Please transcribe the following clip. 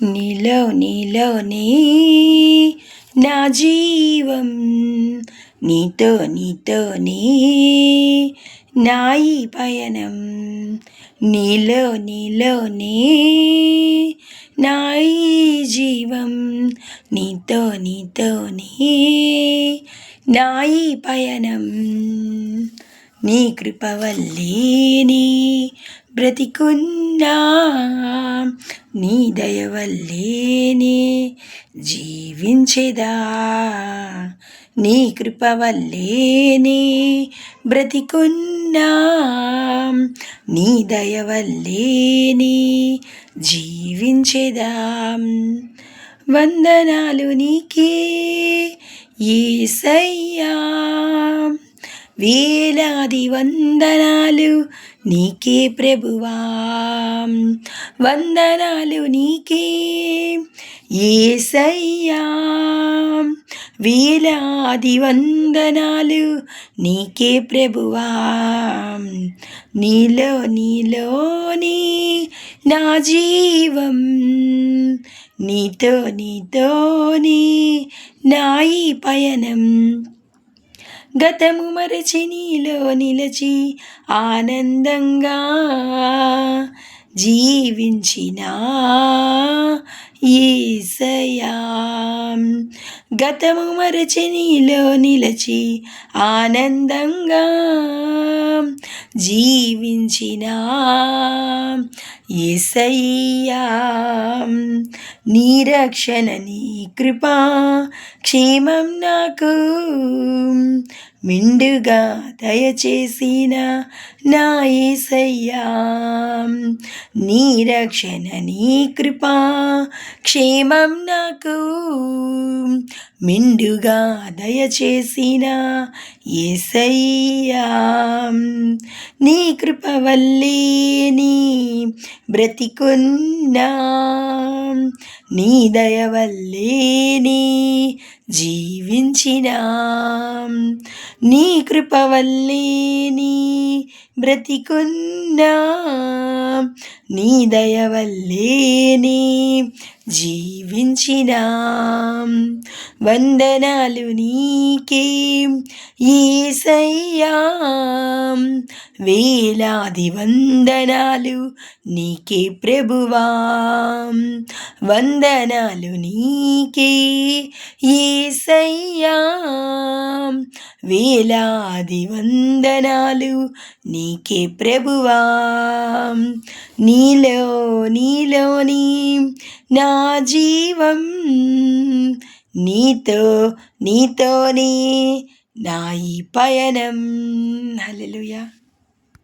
నీలోనే నా జీవం, నీతోనే నా ఈ పయనం. నీలోనే నా ఈ జీవం, నీతోనే నా ఈ పయనం. నీ కృప వల్లేనే బ్రతికున్నా, నీ దయ వల్లేనే జీవించెదా. నీ కృప వల్లేనే బ్రతికున్నా, నీ దయ వల్లేనే జీవించెదా. వందనాలు నీకే యేసయ్యా, వేలాది వందనాలు నీకే ప్రభువా. వందనాలు నీకే యేసయ్యా, వేలాది వందనాలు నీకే ప్రభువా. నీలోని నా జీవం, నీతోని నా ఈ పయనం. గతము మరచి నీలో నిలచి ఆనందంగా జీవించిన యేసయ్యా. గతము మరచి నీలో నిలచి ఆనందంగా జీవించిన యేసయ్యా. నీ రక్షణ, నీ కృపా, క్షేమం నాకు మెండుగా దయచేసిన నా యేసయ్యా. నీ రక్షణ, నీ కృపా, క్షేమం నాకు మెండుగా దయచేసిన యేసయ్యా. నీ కృప వల్లేనే బ్రతికున్నా, నీ దయ వల్లేనే జీవించినా. నీ కృప వల్లేనే బ్రతికున్నా, నీ దయ వల్లేనే జీవించినా. వందనాలు నీకే యేసయ్యా, వేలాది వందనాలు నీకే ప్రభువా. వందనాలు నీకే యేసయ్యా, వేలాది వందనాలు నీకే ప్రభువా. నీలోని నా జీవం, నీతోనే నా ఈ పయనం. హల్లెలూయా.